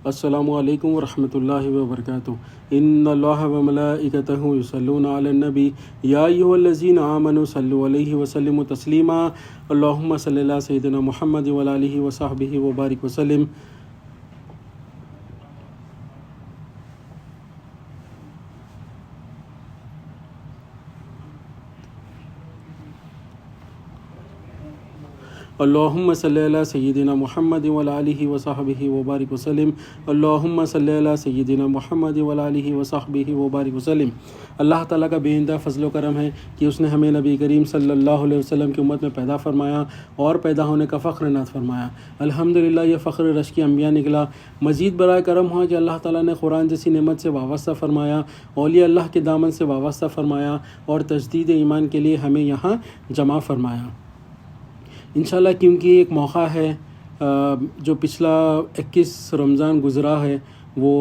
السلام علیکم ورحمۃ اللہ وبرکاتہ۔ ان اللہ وملائکتہ یصلون علی النبی یا ایھا الذین آمنوا صلوا علیہ وسلموا تسلیما اللہم صلی علی سیدنا محمد وعلی آلہ وصحبہ وبارک وسلم۔ اللہم صلی علی سیدنا محمد وعلی آلہ وصحبہ وبارک وسلم۔ اللہم صلی علی سیدنا محمد وعلی آلہ وصحبہ وبارک وسلم۔ اللہ تعالیٰ کا بے انتہا فضل و کرم ہے کہ اس نے ہمیں نبی کریم صلی اللہ علیہ وسلم کی امت میں پیدا فرمایا اور پیدا ہونے کا فخر عنایت فرمایا۔ الحمدللہ یہ فخر رشک انبیاء نکلا۔ مزید برائے کرم ہوا کہ اللہ تعالیٰ نے قرآن جیسی نعمت سے وابستہ فرمایا، اولیاء اللہ کے دامن سے وابستہ فرمایا اور تجدید ایمان کے لیے ہمیں یہاں جمع فرمایا۔ انشاءاللہ کیونکہ ایک موقع ہے، جو پچھلا 21 رمضان گزرا ہے وہ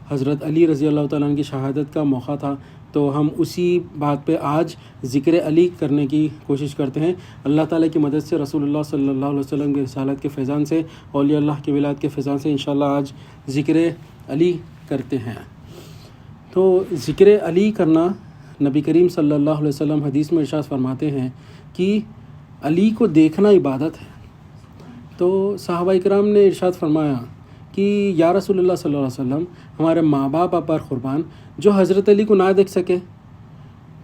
حضرت علی رضی اللہ تعالیٰ عنہ کی شہادت کا موقع تھا، تو ہم اسی بات پہ آج ذکر علی کرنے کی کوشش کرتے ہیں۔ اللہ تعالیٰ کی مدد سے، رسول اللہ صلی اللہ علیہ وسلم کی رسالت کے فیضان سے، اولیاء اللہ کی ولایت کے فیضان سے انشاءاللہ آج ذکر علی کرتے ہیں۔ تو ذکر علی کرنا، نبی کریم صلی اللہ علیہ وسلم حدیث میں ارشاد فرماتے ہیں کہ علی کو دیکھنا عبادت ہے۔ تو صحابہ کرام نے ارشاد فرمایا کہ یا رسول اللہ صلی اللہ علیہ وسلم، ہمارے ماں باپ پر قربان، جو حضرت علی کو نہ دیکھ سکے،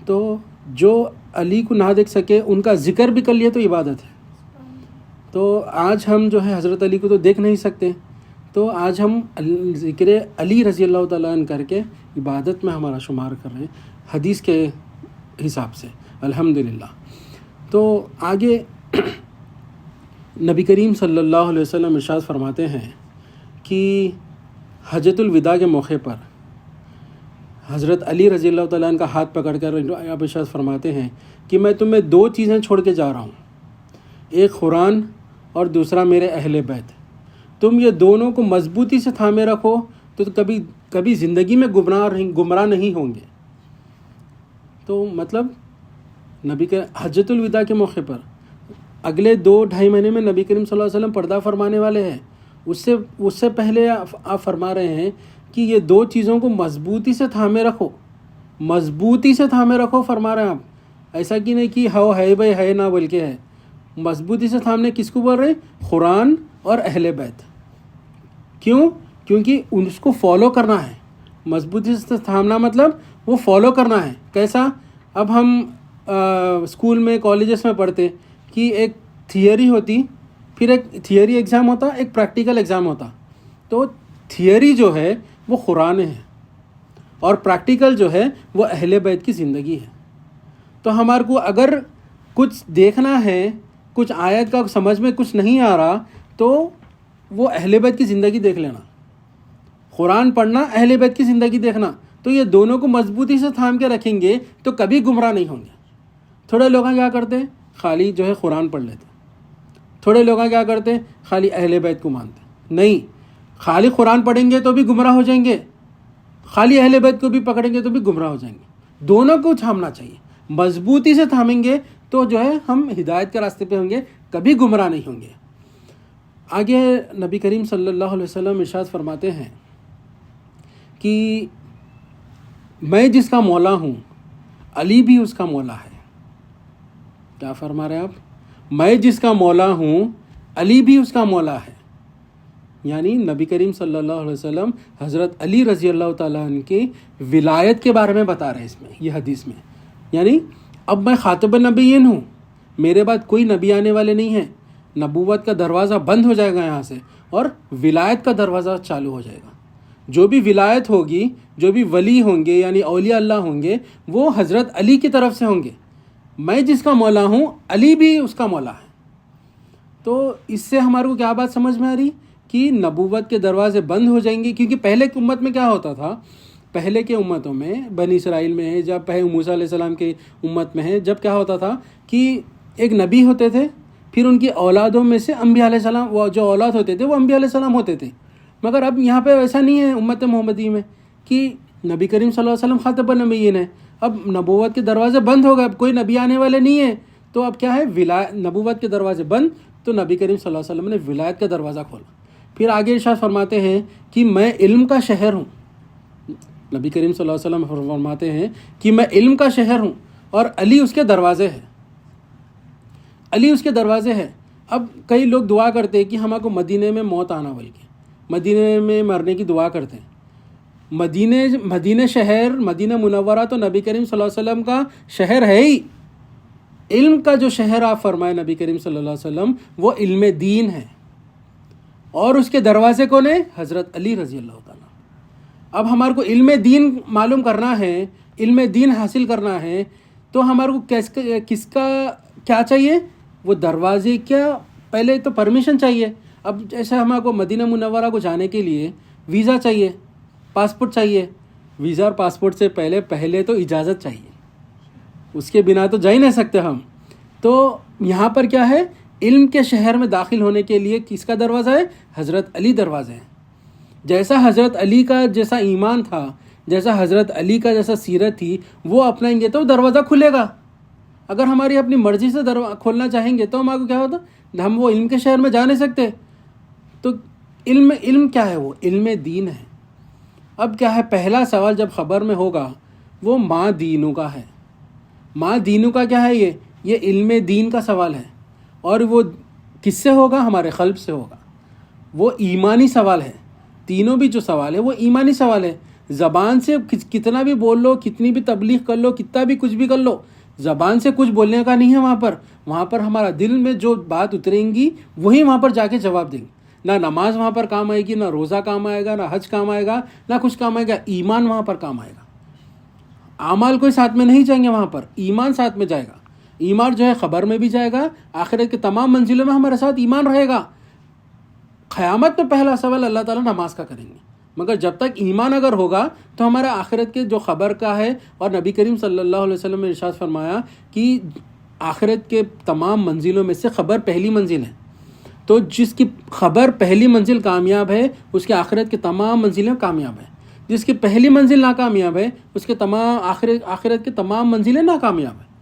تو جو علی کو نہ دیکھ سکے ان کا ذکر بھی کر لیے تو عبادت ہے۔ تو آج ہم جو ہے حضرت علی کو تو دیکھ نہیں سکتے، تو آج ہم ذکر علی رضی اللہ تعالیٰ عنہ کر کے عبادت میں ہمارا شمار کر رہے ہیں حدیث کے حساب سے، الحمدللہ۔ تو آگے نبی کریم صلی اللہ علیہ وسلم ارشاد فرماتے ہیں کہ حجۃ الوداع کے موقع پر حضرت علی رضی اللہ تعالیٰ عنہ کا ہاتھ پکڑ کر آپ ارشاد فرماتے ہیں کہ میں تمہیں 2 چیزیں چھوڑ کے جا رہا ہوں، ایک قرآن اور دوسرا میرے اہل بیت۔ تم یہ دونوں کو مضبوطی سے تھامے رکھو تو کبھی زندگی میں گمراہ نہیں ہوں گے۔ تو مطلب نبی کے حجۃ الوداع کے موقع پر اگلے 2-2.5 مہینے میں نبی کریم صلی اللہ علیہ وسلم پردہ فرمانے والے ہیں۔ اس سے پہلے آپ فرما رہے ہیں کہ یہ 2 چیزوں کو مضبوطی سے تھامے رکھو، مضبوطی سے تھامے رکھو فرما رہے ہیں آپ۔ ایسا کہ نہیں کہ ہو ہے بھائی ہے نہ بلکہ ہے، مضبوطی سے تھامنے کس کو بول رہے ہیں؟ قرآن اور اہل بیت۔ کیوں؟ کیونکہ اس کو فالو کرنا ہے۔ مضبوطی سے تھامنا مطلب وہ فالو کرنا ہے۔ کیسا؟ اب ہم اسکول میں کالجز میں پڑھتے کہ ایک تھیوری ہوتی، پھر ایک تھیوری ایگزام ہوتا، ایک پریکٹیکل ایگزام ہوتا۔ تو تھیوری جو ہے وہ قرآن ہے اور پریکٹیکل جو ہے وہ اہل بیت کی زندگی ہے۔ تو ہمارے کو اگر کچھ دیکھنا ہے، کچھ آیت کا سمجھ میں کچھ نہیں آ رہا، تو وہ اہل بیت کی زندگی دیکھ لینا۔ قرآن پڑھنا، اہل بیت کی زندگی دیکھنا، تو یہ دونوں کو مضبوطی سے تھام کے رکھیں گے تو کبھی گمراہ نہیں ہوں گے۔ تھوڑے لوگ کیا کرتے ہیں؟ خالی جو ہے قرآن پڑھ لیتے۔ تھوڑے لوگ کیا کرتے ہیں؟ خالی اہل بیت کو مانتے۔ نہیں، خالی قرآن پڑھیں گے تو بھی گمراہ ہو جائیں گے، خالی اہل بیت کو بھی پکڑیں گے تو بھی گمراہ ہو جائیں گے۔ دونوں کو تھامنا چاہیے، مضبوطی سے تھامیں گے تو جو ہے ہم ہدایت کے راستے پہ ہوں گے، کبھی گمراہ نہیں ہوں گے۔ آگے نبی کریم صلی اللہ علیہ وسلم ارشاد فرماتے ہیں کہ میں جس کا مولا ہوں، علی بھی اس کا مولا ہے۔ کیا فرما رہے ہیں آپ؟ میں جس کا مولا ہوں، علی بھی اس کا مولا ہے۔ یعنی نبی کریم صلی اللہ علیہ وسلم حضرت علی رضی اللہ تعالیٰ عنہ کی ولایت کے بارے میں بتا رہے ہیں اس میں، یہ حدیث میں۔ یعنی اب میں خاتم النبیین ہوں، میرے بعد کوئی نبی آنے والے نہیں ہیں، نبوت کا دروازہ بند ہو جائے گا یہاں سے اور ولایت کا دروازہ چالو ہو جائے گا۔ جو بھی ولایت ہوگی، جو بھی ولی ہوں گے یعنی اولیاء اللہ ہوں گے، وہ حضرت علی کی طرف سے ہوں گے۔ میں جس کا مولا ہوں، علی بھی اس کا مولا ہے۔ تو اس سے ہمارے کو کیا بات سمجھ میں آ رہی کہ نبوت کے دروازے بند ہو جائیں گے، کیونکہ پہلے کی امت میں کیا ہوتا تھا؟ پہلے کے امتوں میں، بنی اسرائیل میں ہے، جب پہلے موسیٰ علیہ السلام کی امت میں ہے، جب کیا ہوتا تھا کہ ایک نبی ہوتے تھے، پھر ان کی اولادوں میں سے انبیاء علیہ السلام، وہ جو اولاد ہوتے تھے وہ انبیاء علیہ السلام ہوتے تھے۔ مگر اب یہاں پہ ایسا نہیں ہے امت محمدی میں کہ نبی کریم صلی اللہ علیہ وسلم خاتم النبیین ہے۔ اب نبوت کے دروازے بند ہو گئے، اب کوئی نبی آنے والے نہیں ہیں، تو اب کیا ہے؟ نبوت کے دروازے بند، تو نبی کریم صلی اللہ علیہ وسلم نے ولایت کا دروازہ کھولا۔ پھر آگے ارشاد فرماتے ہیں کہ میں علم کا شہر ہوں. نبی کریم صلی اللہ علیہ وسلم فرماتے ہیں کہ میں علم کا شہر ہوں اور علی اس کے دروازے ہے. علی اس کے دروازے ہے. اب کئی لوگ دعا کرتے ہیں کہ ہمارے کو مدینے میں موت آنا، بلکہ مدینے میں مرنے کی دعا کرتے ہیں. مدینہ شہر، مدینہ منورہ تو نبی کریم صلی اللہ علیہ وسلم کا شہر ہے ہی. علم کا جو شہر آپ فرمائے نبی کریم صلی اللہ علیہ وسلم، وہ علم دین ہے. اور اس کے دروازے کون ہے؟ حضرت علی رضی اللہ تعالیٰ. اب ہمارے کو علم دین معلوم کرنا ہے، علم دین حاصل کرنا ہے، تو ہمارے کو کس کا کیا چاہیے؟ وہ دروازے کا پہلے تو پرمیشن چاہیے. اب جیسے ہمارے کو مدینہ منورہ کو جانے کے لیے ویزا چاہیے، پاسپورٹ چاہیے. ویزا اور پاسپورٹ سے پہلے تو اجازت چاہیے، اس کے بنا تو جا ہی نہیں سکتے ہم. تو یہاں پر کیا ہے؟ علم کے شہر میں داخل ہونے کے لیے کس کا دروازہ ہے؟ حضرت علی دروازہ ہے. جیسا حضرت علی کا جیسا ایمان تھا، جیسا حضرت علی کا جیسا سیرت تھی، وہ اپنائیں گے تو دروازہ کھلے گا. اگر ہماری اپنی مرضی سے کھولنا چاہیں گے تو ہمارے کو کیا ہوتا؟ ہم وہ علم کے شہر میں جا نہیں سکتے. تو علم کیا ہے؟ وہ علم دین ہے. اب کیا ہے؟ پہلا سوال جب خبر میں ہوگا وہ ما دینوں کا ہے. ما دینوں کا کیا ہے؟ یہ علم دین کا سوال ہے. اور وہ کس سے ہوگا؟ ہمارے قلب سے ہوگا. وہ ایمانی سوال ہے. تینوں بھی جو سوال ہے وہ ایمانی سوال ہے. زبان سے کتنا بھی بول لو، کتنی بھی تبلیغ کر لو، کتنا بھی کچھ بھی کر لو، زبان سے کچھ بولنے کا نہیں ہے. وہاں پر ہمارا دل میں جو بات اتریں گی وہی وہاں پر جا کے جواب دیں گے. نہ نماز وہاں پر کام آئے گی، نہ روزہ کام آئے گا، نہ حج کام آئے گا، نہ کچھ کام آئے گا. ایمان وہاں پر کام آئے گا. اعمال کوئی ساتھ میں نہیں جائیں گے، وہاں پر ایمان ساتھ میں جائے گا. ایمان جو ہے خبر میں بھی جائے گا، آخرت کے تمام منزلوں میں ہمارے ساتھ ایمان رہے گا. قیامت میں پہلا سوال اللہ تعالیٰ نماز کا کریں گے. مگر جب تک ایمان اگر ہوگا تو ہمارا آخرت کے جو خبر کا ہے. اور نبی کریم صلی اللہ علیہ وسلم نے ارشاد فرمایا کہ آخرت کے تمام منزلوں میں سے خبر پہلی منزل ہے. تو جس کی خبر پہلی منزل کامیاب ہے اس کے آخرت کے تمام منزلیں کامیاب ہیں. جس کی پہلی منزل ناکامیاب ہے اس کے تمام آخرت کے تمام منزلیں ناکامیاب ہیں.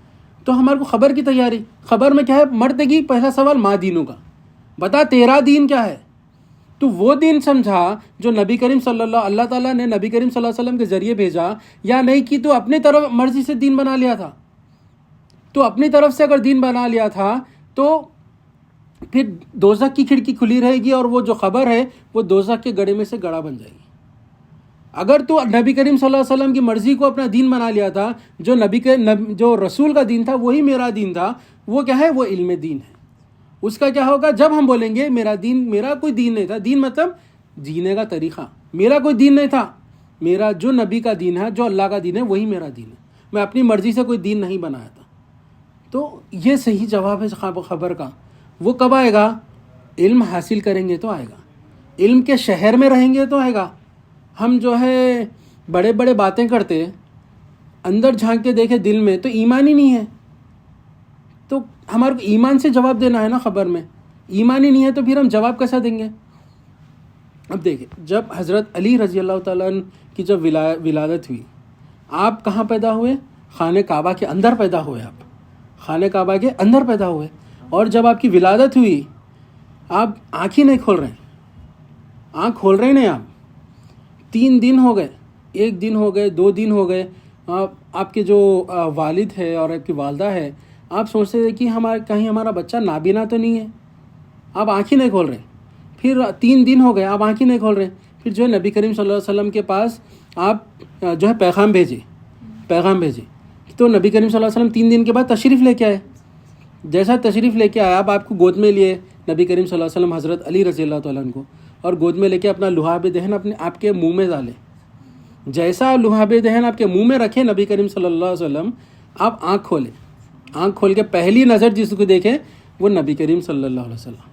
تو ہمارے کو خبر کی تیاری. خبر میں کیا ہے؟ مردگی. پہلا سوال ما دینوں کا، بتا تیرا دین کیا ہے؟ تو وہ دین سمجھا جو نبی کریم اللہ تعالیٰ نے نبی کریم صلی اللہ علیہ وسلم کے ذریعے بھیجا، یا نہیں کہ تو اپنی طرف مرضی سے دین بنا لیا تھا؟ تو اپنی طرف سے اگر دین بنا لیا تھا تو پھر دوزخ کی کھڑکی کھلی رہے گی، اور وہ جو خبر ہے وہ دوزخ کے گڑھے میں سے گڑھا بن جائے گی. اگر تو نبی کریم صلی اللہ علیہ وسلم کی مرضی کو اپنا دین بنا لیا تھا، جو رسول کا دین تھا وہی میرا دین تھا، وہ کیا ہے؟ وہ علم دین ہے. اس کا کیا ہوگا؟ جب ہم بولیں گے میرا کوئی دین نہیں تھا، دین مطلب جینے کا طریقہ، میرا کوئی دین نہیں تھا، میرا جو نبی کا دین ہے، جو اللہ کا دین ہے وہی میرا دین ہے، میں اپنی مرضی سے کوئی دین نہیں بنایا تھا. تو یہ صحیح جواب ہے خبر کا. وہ کب آئے گا؟ علم حاصل کریں گے تو آئے گا. علم کے شہر میں رہیں گے تو آئے گا. ہم جو ہے بڑے بڑے باتیں کرتے، اندر جھانک کے دیکھے دل میں تو ایمان ہی نہیں ہے. تو ہمارے کو ایمان سے جواب دینا ہے نا. خبر میں ایمان ہی نہیں ہے تو پھر ہم جواب کیسا دیں گے؟ اب دیکھیں، جب حضرت علی رضی اللہ تعالیٰ عنہ کی جب ولادت ہوئی، آپ کہاں پیدا ہوئے؟ خانہ کعبہ کے اندر پیدا ہوئے. آپ خانہ کعبہ کے اندر پیدا ہوئے. اور جب آپ کی ولادت ہوئی آپ آنکھ ہی نہیں کھول رہے. آنکھ کھول رہے نہیں. آپ 3 دن ہو گئے، 1 دن ہو گئے، 2 دن ہو گئے. آپ کے جو والد ہے اور آپ کی والدہ ہے، آپ سوچتے تھے کہ کہیں ہمارا بچہ نابینا تو نہیں ہے. آپ آنکھ ہی نہیں کھول رہے. پھر 3 دن ہو گئے، آپ آنکھ ہی نہیں کھول رہے. پھر جو ہے نبی کریم صلی اللہ علیہ وسلم کے پاس آپ جو ہے پیغام بھیجے. تو نبی کریم صلی اللہ علیہ وسلم 3 دن کے بعد تشریف لے کے آئے. جیسا تشریف لے کے آیا، آپ کو گود میں لیے نبی کریم صلی اللہ علیہ وسلم حضرت علی رضی اللہ تعالیٰ عنہ کو، اور گود میں لے کے اپنا لعاب دہن آپ کے منہ میں ڈالے. جیسا لعاب دہن آپ کے منہ میں رکھے نبی کریم صلی اللہ علیہ وسلم، آپ آنکھ کھولے. آنکھ کھول کے پہلی نظر جس کو دیکھیں وہ نبی کریم صلی اللہ علیہ وسلم.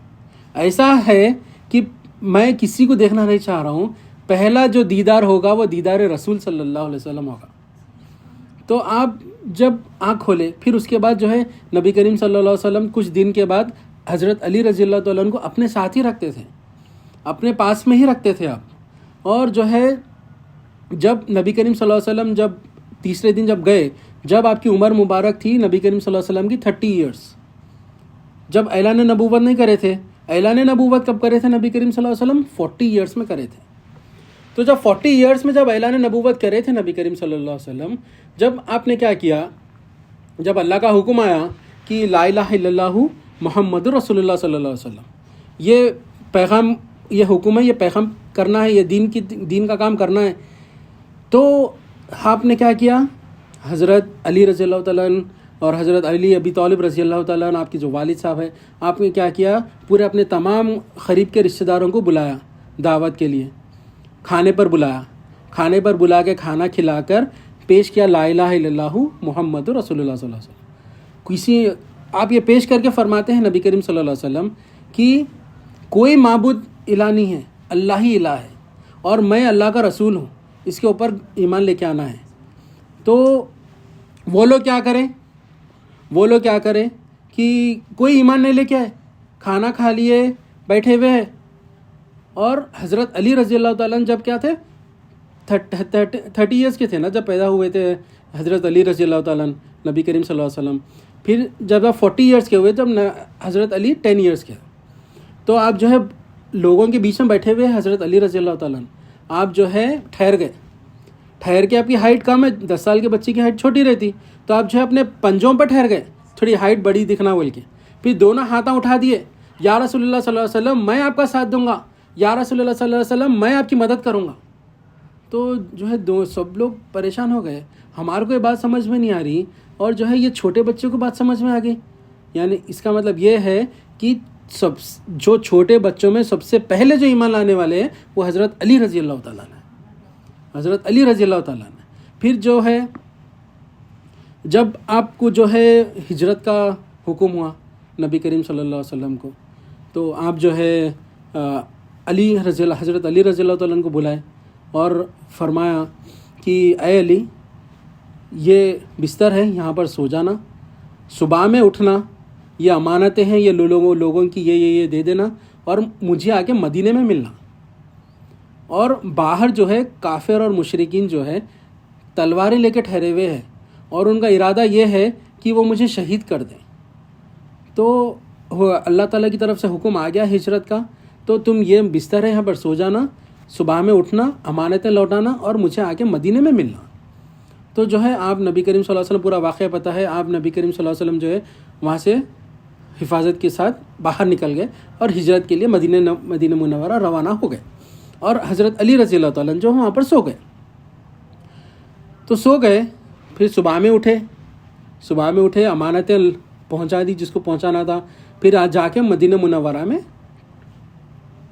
ایسا ہے کہ میں کسی کو دیکھنا نہیں چاہ رہا ہوں، پہلا جو دیدار ہوگا وہ دیدار رسول صلی اللہ علیہ وسلم ہوگا. تو آپ جب آنکھ کھولے، پھر اس کے بعد جو ہے نبی کریم صلی اللہ علیہ وسلم کچھ دن کے بعد حضرت علی رضی اللہ تعالیٰ عنہ کو اپنے ساتھ ہی رکھتے تھے، اپنے پاس میں ہی رکھتے تھے آپ. اور جو ہے جب نبی کریم صلی اللہ علیہ وسلم جب تیسرے دن جب گئے، جب آپ کی عمر مبارک تھی نبی کریم صلی اللہ علیہ وسلم کی 30 ایئرس، جب اعلان نبوت نہیں کرے تھے، اعلان نبوت کب کرے تھے نبی کریم صلی اللہ علیہ وسلم؟ 40 ایئرس میں کرے تھے. تو جب 40 ایئرس میں جب اعلان نبوت کرے تھے نبی کریم صلی اللہ علیہ وسلم، جب آپ نے کیا کیا، جب اللہ کا حکم آیا کہ لا الہ الا اللہ محمد رسول اللہ صلی اللہ علیہ وسلم، یہ پیغام، یہ حکم ہے، یہ پیغام کرنا ہے، یہ دین کا کام کرنا ہے، تو آپ نے کیا کیا، حضرت علی رضی اللہ تعالیٰ عنہ اور حضرت علی ابی طالب رضی اللہ تعالیٰ عنہ، آپ کے جو والد صاحب ہیں، آپ نے کیا کیا، پورے اپنے تمام قریب کے رشتہ داروں کو بلایا دعوت کے لیے، کھانے پر بلایا، کھانے پر بلا کے کھانا کھلا کر پیش کیا لا الہ الا اللہ محمد رسول اللہ صلی اللہ علیہ وسلم. آپ یہ پیش کر کے فرماتے ہیں نبی کریم صلی اللہ علیہ وسلم کہ کوئی معبود الہ نہیں ہے، اللہ ہی الہ ہے، اور میں اللہ کا رسول ہوں، اس کے اوپر ایمان لے کے آنا ہے. تو وہ لوگ کیا کریں کہ کوئی ایمان نہیں لے کے آئے، کھانا کھا لیے، بیٹھے ہوئے ہیں. اور حضرت علی رضی اللہ تعالیٰ عنہ جب کیا تھے، 30 ایئرس کے تھے نا جب پیدا ہوئے تھے حضرت علی رضی اللہ تعالیٰ عنہ، نبی کریم صلی اللہ علیہ وسلم. پھر جب آپ 40 ایئرس کے ہوئے، جب حضرت علی 10 ایئرس کے، تو آپ جو ہے لوگوں کے بیچ میں بیٹھے ہوئے حضرت علی رضی اللہ تعالیٰ عنہ، آپ جو ہے ٹھہر کے، آپ کی ہائٹ کم ہے، 10 سال کے بچے کی ہائٹ چھوٹی رہتی، تو آپ جو ہے اپنے پنجوں پر ٹھہر گئے، تھوڑی ہائٹ بڑی دکھنا بول کے. پھر دونوں ہاتھاں اٹھا دیے، یا رسول اللہ صلی اللہ علیہ وسلم میں آپ کا ساتھ دوں گا، یا رسول اللہ صلی اللہ علیہ وسلم میں آپ کی مدد کروں گا. تو جو ہے سب لوگ پریشان ہو گئے، ہمارے کو یہ بات سمجھ میں نہیں آ رہی، اور جو ہے یہ چھوٹے بچوں کو بات سمجھ میں آ گئی. یعنی اس کا مطلب یہ ہے کہ جو چھوٹے بچوں میں سب سے پہلے جو ایمان لانے والے ہیں وہ حضرت علی رضی اللہ تعالیٰ نے، حضرت علی رضی اللہ تعالیٰ نے. پھر جو ہے جب آپ کو جو ہے ہجرت کا حکم ہوا نبی کریم صلی اللہ علیہ وسلم کو، تو آپ جو ہے حضرت علی رضی اللہ تعالیٰ عنہ کو بلائے اور فرمایا کہ اے علی، یہ بستر ہے، یہاں پر سو جانا، صبح میں اٹھنا، یہ امانتیں ہیں، یہ لوگوں کی یہ دے دینا، اور مجھے آ کے مدینے میں ملنا. اور باہر جو ہے کافر اور مشرکین جو ہے تلواریں لے کے ٹھہرے ہوئے ہیں، اور ان کا ارادہ یہ ہے کہ وہ مجھے شہید کر دیں. تو اللہ تعالیٰ کی طرف سے حکم آ گیا ہجرت کا، تو تم یہ بستر ہے، یہاں پر سو جانا، صبح میں اٹھنا، امانتیں لوٹانا، اور مجھے آ کے مدینے میں ملنا. تو جو ہے آپ نبی کریم صلی اللہ علیہ وسلم، پورا واقعہ پتہ ہے، آپ نبی کریم صلی اللہ علیہ وسلم جو ہے وہاں سے حفاظت کے ساتھ باہر نکل گئے اور ہجرت کے لیے مدینہ منورہ روانہ ہو گئے. اور حضرت علی رضی اللہ تعالیٰ جو وہاں پر سو گئے. پھر صبح میں اٹھے، امانتیں پہنچا دی جس کو پہنچانا تھا، پھر آج جا کے مدینہ منورہ میں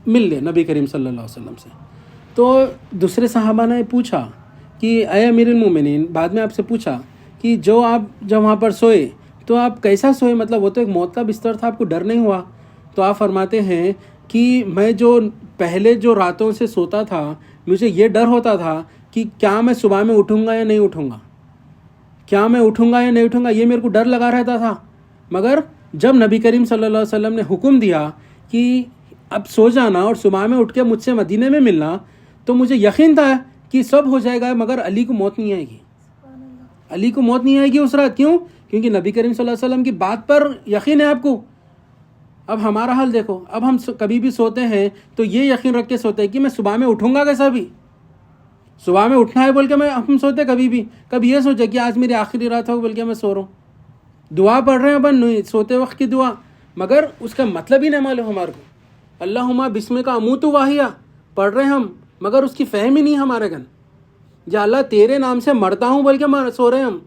مل لے نبی کریم صلی اللہ علیہ وسلم سے. تو دوسرے صحابہ نے پوچھا کہ اے امیر المومنین، بعد میں آپ سے پوچھا کہ جو آپ جب وہاں پر سوئے تو آپ کیسا سوئے، مطلب وہ تو ایک موت کا بستر تھا، آپ کو ڈر نہیں ہوا؟ تو آپ فرماتے ہیں کہ میں جو پہلے جو راتوں سے سوتا تھا، مجھے یہ ڈر ہوتا تھا کہ کیا میں صبح میں اٹھوں گا یا نہیں اٹھوں گا، یہ میرے کو ڈر لگا رہتا تھا. مگر جب نبی کریم صلی اللہ علیہ وسلم نے حکم دیا کہ اب سو جانا اور صبح میں اٹھ کے مجھ سے مدینے میں ملنا، تو مجھے یقین تھا کہ سب ہو جائے گا، مگر علی کو موت نہیں آئے گی اس رات. کیوں؟ کیونکہ نبی کریم صلی اللہ علیہ وسلم کی بات پر یقین ہے آپ کو. اب ہمارا حال دیکھو، اب ہم کبھی بھی سوتے ہیں تو یہ یقین رکھ کے سوتے ہیں کہ میں صبح میں اٹھوں گا، کیسا بھی صبح میں اٹھنا ہے بول کے ہم سوتے. کبھی یہ سوچے کہ آج میری آخری رات ہو بول کے میں سو رہا ہوں. دعا پڑھ رہے ہیں اپن سوتے وقت کی دعا، مگر اس کا مطلب ہی نہیں معلوم ہمارے کو. اللہم بسم کا اموت واحیہ پڑھ رہے ہیں ہم، مگر اس کی فہم ہی نہیں ہمارے گن. یا اللہ تیرے نام سے مرتا ہوں بول کے سو رہے ہیں ہم.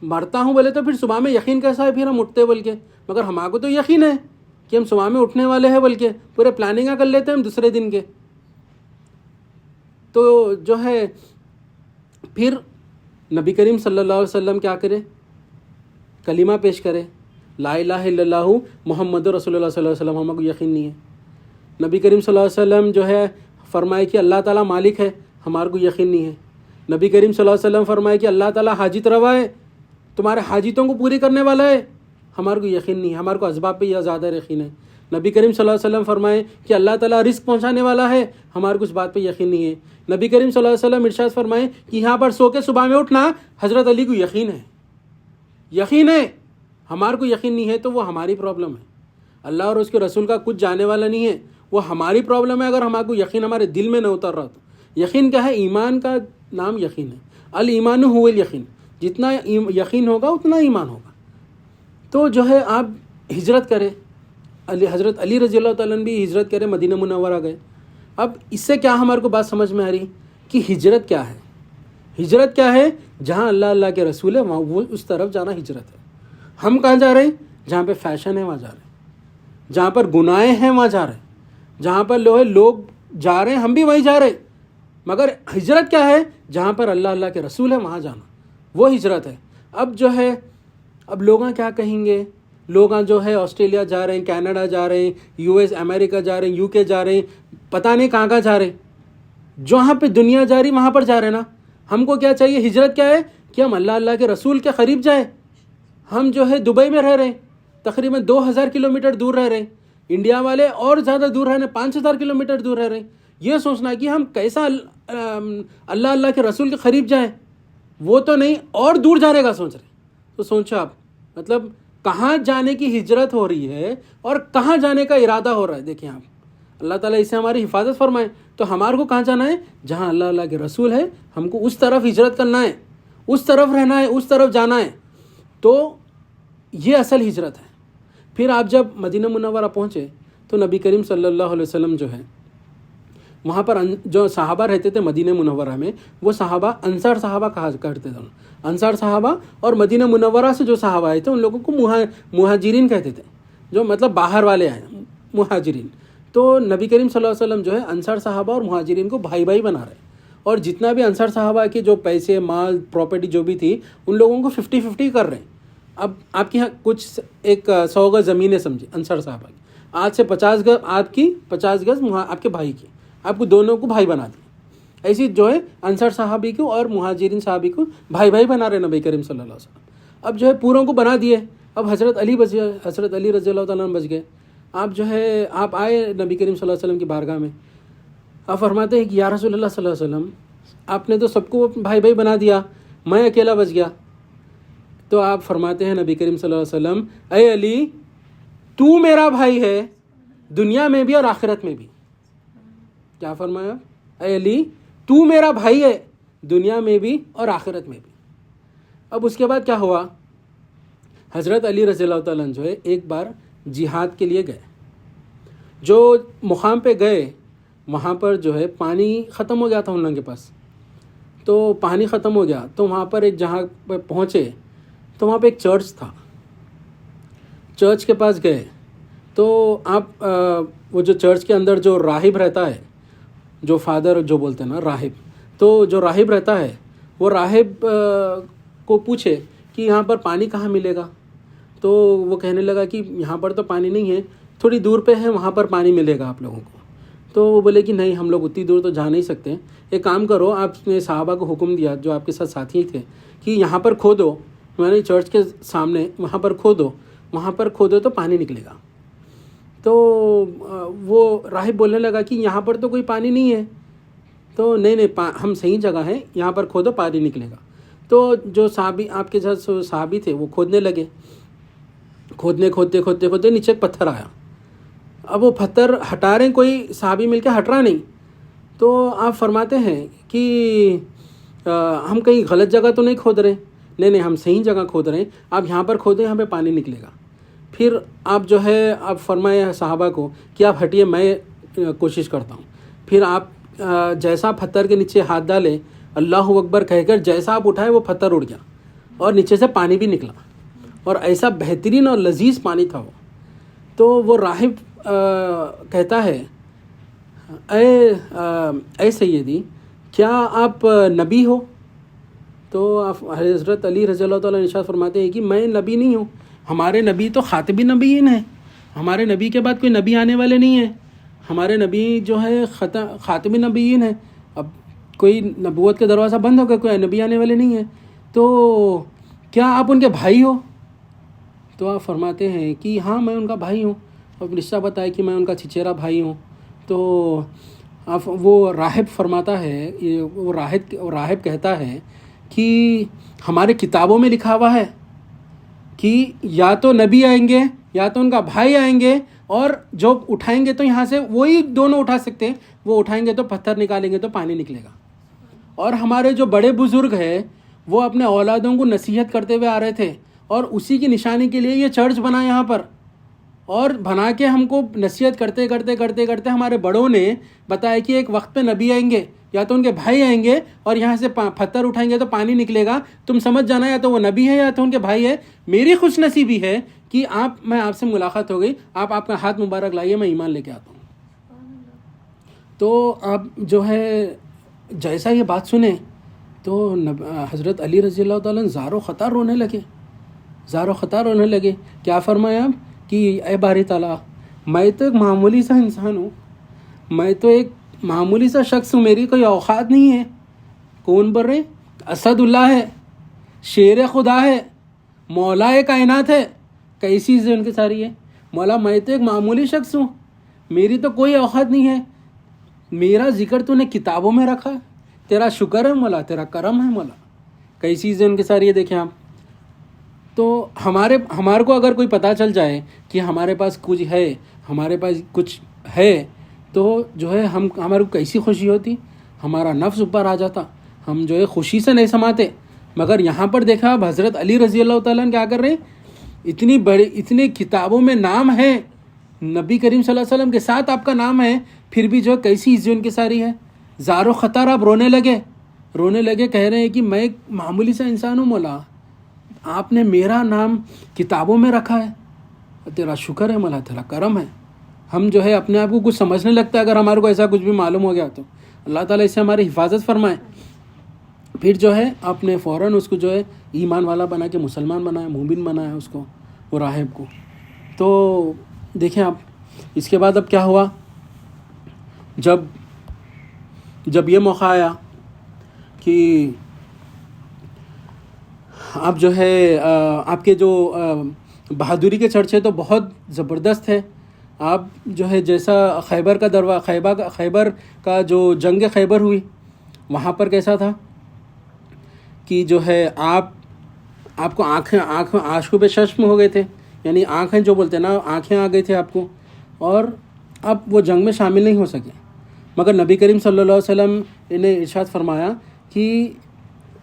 مرتا ہوں بولے تو پھر صبح میں یقین کیسا ہے، پھر ہم اٹھتے بول کے. مگر ہمارے کو تو یقین ہے کہ ہم صبح میں اٹھنے والے ہیں بول کے پورے پلاننگاں کر لیتے ہیں ہم دوسرے دن کے. تو جو ہے پھر نبی کریم صلی اللہ علیہ وسلم کیا کرے، کلمہ پیش کرے، لا الہ الا اللہ محمد رسول اللہ صلی اللہ علیہ وسلم. ہمیں کو یقین نہیں ہے. نبی کریم صلی اللہ علیہ وسلم جو ہے فرمائے کہ اللہ تعالیٰ مالک ہے، ہمارے کو یقین نہیں ہے. نبی کریم صلی اللہ علیہ وسلم فرمائے کہ اللہ تعالیٰ حاجت روا ہے، تمہارے حاجتوں کو پوری کرنے والا ہے، ہمارے کو یقین نہیں ہے. ہمارے کو اسباب پہ یہ زیادہ یقین ہے. نبی کریم صلی اللہ علیہ وسلم فرمائے کہ اللہ تعالیٰ رزق پہنچانے والا ہے، ہمارے کو اس بات پہ یقین نہیں ہے. نبی کریم صلی اللہ علیہ وسلم ارشاد فرمائے کہ یہاں پر سو کے صبح میں اٹھنا حضرت علی کو یقین ہے. ہمارے کو یقین نہیں ہے تو وہ ہماری پرابلم ہے. اللہ اور اس کے رسول کا کچھ جانے والا نہیں ہے، وہ ہماری پرابلم ہے اگر ہمارے کو یقین ہمارے دل میں نہ اتر رہا تو۔ یقین کیا ہے؟ ایمان کا نام یقین ہے، الایمان هو الیقین، جتنا یقین ہوگا اتنا ایمان ہوگا۔ تو جو ہے آپ ہجرت کریں، حضرت علی رضی اللہ تعالیٰ عنہ بھی ہجرت کرے، مدینہ منورہ گئے۔ اب اس سے کیا ہمارے کو بات سمجھ میں آ رہی کہ ہجرت کیا ہے؟ ہجرت کیا ہے؟ جہاں اللہ کے رسول ہے وہاں وہ اس طرف جانا ہجرت ہے۔ ہم کہاں جا رہے ہیں؟ جہاں پہ فیشن ہے وہاں جا رہے ہیں، جہاں پر گناہیں ہیں وہاں جا رہے ہیں، جہاں پر لوگ جا رہے ہیں ہم بھی وہیں جا رہے ہیں۔ مگر ہجرت کیا ہے؟ جہاں پر اللہ کے رسول ہے وہاں جانا، وہ ہجرت ہے۔ اب جو ہے اب لوگاں کیا کہیں گے؟ لوگاں جو ہے آسٹریلیا جا رہے ہیں، کینیڈا جا رہے ہیں، US امریکہ جا رہے ہیں، UK جا رہے ہیں، پتہ نہیں کہاں کہاں جا رہے ہیں۔ جہاں پہ دنیا جا رہی وہاں پر جا رہے ہیں نا۔ ہم کو کیا چاہیے؟ ہجرت کیا ہے کہ ہم اللہ کے رسول کے قریب جائیں۔ ہم جو ہے دبئی میں رہ رہے ہیں، تقریباً 2000 کلومیٹر دور رہ رہے ہیں، انڈیا والے اور زیادہ دور رہ رہے ہیں، 5000 کلومیٹر دور رہ رہے ہیں۔ یہ سوچنا کہ ہم کیسا اللہ کے رسول کے قریب جائیں، وہ تو نہیں اور دور جانے کا سوچ رہے ہیں۔ تو سوچو آپ، مطلب کہاں جانے کی ہجرت ہو رہی ہے اور کہاں جانے کا ارادہ ہو رہا ہے۔ دیکھیں آپ، اللہ تعالیٰ اس سے ہماری حفاظت فرمائے۔ تو ہمارے کو کہاں جانا ہے؟ جہاں اللہ کے رسول ہے، ہم کو اس طرف ہجرت کرنا ہے، اس طرف رہنا ہے، اس طرف جانا ہے۔ تو یہ اصل ہجرت ہے۔ پھر آپ جب مدینہ منورہ پہنچے تو نبی کریم صلی اللہ علیہ وسلم جو ہے وہاں پر جو صحابہ رہتے تھے مدینہ منورہ میں، وہ صحابہ انصار صحابہ کہا کرتے تھے۔ انصار صحابہ اور مدینہ منورہ سے جو صحابہ آئے تھے ان لوگوں کو مہاجرین کہتے تھے، جو مطلب باہر والے آئے، مہاجرین۔ تو نبی کریم صلی اللہ علیہ وسلم جو ہے انصار صحابہ اور مہاجرین کو بھائی بھائی بنا رہے ہیں، اور جتنا بھی انصار صحابہ کے جو پیسے، مال، پراپرٹی جو بھی تھی ان لوگوں کو 50-50 کر رہے ہیں۔ اب آپ کے یہاں کچھ 100 گز زمینیں سمجھے انصار صحابہ کی، آج سے 50 گز آپ کی، 50 گز آپ کے بھائی کی، آپ کو دونوں کو بھائی بنا دیا۔ ایسی جو ہے انصار صحابی کو اور مہاجرین صحابی کو بھائی بھائی بنا رہے نبی کریم صلی اللہ علیہ وسلم۔ اب جو ہے پوروں کو بنا دیے۔ اب حضرت علی رضی اللہ تعالیٰ عنہ بچ گئے۔ آپ جو ہے آپ آئے نبی کریم صلی اللہ علیہ وسلم کی بارگاہ میں، آپ فرماتے ہیں کہ یا رسول اللہ صلی اللہ علیہ وسلم، آپ نے تو سب کو بھائی بھائی بنا دیا، میں اکیلا بچ گیا۔ تو آپ فرماتے ہیں نبی کریم صلی اللہ علیہ وسلم، اے علی، تو میرا بھائی ہے دنیا میں بھی اور آخرت میں بھی۔ کیا فرمایا؟ اے علی، تو میرا بھائی ہے دنیا میں بھی اور آخرت میں بھی۔ اب اس کے بعد کیا ہوا؟ حضرت علی رضی اللہ تعالیٰ عنہ جو ہے ایک بار جہاد کے لیے گئے۔ جو مقام پہ گئے وہاں پر جو ہے پانی ختم ہو گیا تھا ان لوگوں کے پاس۔ تو پانی ختم ہو گیا تو وہاں پر ایک جہاں پہ پہنچے تو وہاں پہ ایک چرچ تھا۔ چرچ کے پاس گئے تو آپ وہ جو چرچ کے اندر جو راہب رہتا ہے، جو فادر جو بولتے ہیں نا راہب، تو جو راہب رہتا ہے وہ راہب کو پوچھے کہ یہاں پر پانی کہاں ملے گا؟ تو وہ کہنے لگا کہ یہاں پر تو پانی نہیں ہے، تھوڑی دور پہ ہے، وہاں پر پانی ملے گا آپ لوگوں کو۔ تو وہ بولے کہ نہیں، ہم لوگ اتنی دور تو جا نہیں سکتے، ایک کام کرو، آپ نے صحابہ کو حکم دیا جو آپ کے ساتھ ساتھی تھے کہ یہاں پر کھودو، میں نے چرچ کے سامنے وہاں پر کھودو تو پانی نکلے گا۔ تو وہ راہب بولنے لگا کہ یہاں پر تو کوئی پانی نہیں ہے۔ تو نہیں، ہم صحیح جگہ ہیں، یہاں پر کھودو پانی نکلے گا۔ تو جو صحابی آپ کے ساتھ صحابی تھے وہ کھودنے لگے، کھودتے نیچے ایک پتھر آیا۔ اب وہ پتھر ہٹا رہے ہیں، کوئی صحابی مل کے ہٹ رہا نہیں۔ تو آپ فرماتے ہیں کہ ہم کہیں غلط جگہ تو نہیں کھود رہے؟ نہیں، ہم صحیح جگہ کھود رہے ہیں، آپ یہاں پر کھودیں، یہاں پہ پانی نکلے گا۔ پھر آپ جو ہے آپ فرمائے صحابہ کو کہ آپ ہٹیے، میں کوشش کرتا ہوں۔ پھر آپ جیسا پتھر کے نیچے ہاتھ ڈالے، اللہ اکبر کہہ کر جیسا آپ اٹھائے وہ پتھر اڑ گیا اور نیچے سے پانی بھی نکلا، اور ایسا بہترین اور لذیذ پانی تھا وہ۔ تو وہ راہب کہتا ہے، اے سیدی، کیا آپ نبی ہو؟ تو حضرت علی رضی اللہ تعالیٰ ارشاد فرماتے ہیں کہ میں نبی نہیں ہوں، ہمارے نبی تو خاتم نبیین ہیں، ہمارے نبی کے بعد کوئی نبی آنے والے نہیں ہیں، ہمارے نبی جو ہے خاتم نبیین ہیں، اب کوئی نبوت کا دروازہ بند ہو گیا، کوئی نبی آنے والے نہیں ہیں، تو کیا آپ ان کے بھائی ہو؟ تو آپ فرماتے ہیں کہ ہاں میں ان کا بھائی ہوں، اور رشتہ بتایا کہ میں ان کا چچیرا بھائی ہوں۔ تو وہ راہب فرماتا ہے، وہ راہب کہتا ہے کہ ہمارے کتابوں میں لکھا ہوا ہے کہ یا تو نبی آئیں گے یا تو ان کا بھائی آئیں گے اور جو اٹھائیں گے تو یہاں سے وہی دونوں اٹھا سکتے ہیں, وہ اٹھائیں گے تو پتھر نکالیں گے تو پانی نکلے گا. اور ہمارے جو بڑے بزرگ ہیں وہ اپنے اولادوں کو نصیحت کرتے ہوئے آ رہے تھے, اور اسی کی نشانی کے لیے یہ چرچ بنا یہاں پر, اور بنا کے ہم کو نصیحت کرتے کرتے کرتے کرتے ہمارے بڑوں نے بتایا کہ ایک وقت پہ نبی آئیں گے, یا تو ان کے بھائی آئیں گے اور یہاں سے پتھر اٹھائیں گے تو پانی نکلے گا. تم سمجھ جانا یا تو وہ نبی ہے یا تو ان کے بھائی ہے. میری خوش نصیبی ہے کہ میں آپ سے ملاقات ہو گئی, آپ کا ہاتھ مبارک لائیے, میں ایمان لے کے آتا ہوں. تو اب جو ہے جیسا یہ بات سنیں تو حضرت علی رضی اللہ تعالیٰ زار و خطار رونے لگے. کیا فرمایا کہ اے باری تعالیٰ, میں تو ایک معمولی سا انسان ہوں, میں تو ایک معمولی سا شخص ہوں, میری کوئی اوقات نہیں ہے. کون بول رہے؟ اسد اللہ ہے, شیر خدا ہے, مولا کائنات ہے. کیسی چیزیں ان کی ساری ہے؟ مولا میں تو ایک معمولی شخص ہوں, میری تو کوئی اوقات نہیں ہے. میرا ذکر تو نے کتابوں میں رکھا, تیرا شکر ہے مولا, تیرا کرم ہے مولا. کیسی چیزیں ان کی ساری ہے دیکھیں آپ. تو ہمارے کو اگر کوئی پتہ چل جائے کہ ہمارے پاس کچھ ہے, ہمارے پاس کچھ ہے, تو جو ہے ہمارے کو کیسی خوشی ہوتی, ہمارا نفس اوپر آ جاتا, ہم جو ہے خوشی سے نہیں سماتے. مگر یہاں پر دیکھا اب حضرت علی رضی اللہ تعالیٰ نے کیا کر رہے ہیں, اتنی کتابوں میں نام ہے, نبی کریم صلی اللہ علیہ وسلم کے ساتھ آپ کا نام ہے, پھر بھی جو کیسی عزت ان کی ساری ہے. زار و خطار آپ رونے لگے کہہ رہے ہیں کہ میں ایک معمولی سا انسان ہوں مولا, آپ نے میرا نام کتابوں میں رکھا ہے, تیرا شکر ہے مولا, تیرا کرم ہے. ہم جو ہے اپنے آپ کو کچھ سمجھنے لگتا ہے اگر ہمارے کو ایسا کچھ بھی معلوم ہو گیا تو. اللہ تعالیٰ اس سے ہماری حفاظت فرمائے. پھر جو ہے آپ نے فوراً اس کو جو ہے ایمان والا بنا کے مسلمان بنایا, مومن بنایا اس کو, وہ راہب کو. تو دیکھیں آپ اس کے بعد اب کیا ہوا, جب یہ موقع آیا کہ آپ جو ہے آپ کے جو بہادری کے چرچے تو بہت زبردست ہے. آپ جو ہے جیسا خیبر کا جو جنگ خیبر ہوئی وہاں پر کیسا تھا کہ جو ہے آپ کو آنکھوں پہ ششم ہو گئے تھے, یعنی آنکھیں جو بولتے ہیں نا, آنکھیں آ گئی تھے آپ کو, اور اب وہ جنگ میں شامل نہیں ہو سکے. مگر نبی کریم صلی اللہ علیہ وسلم نے ارشاد فرمایا کہ,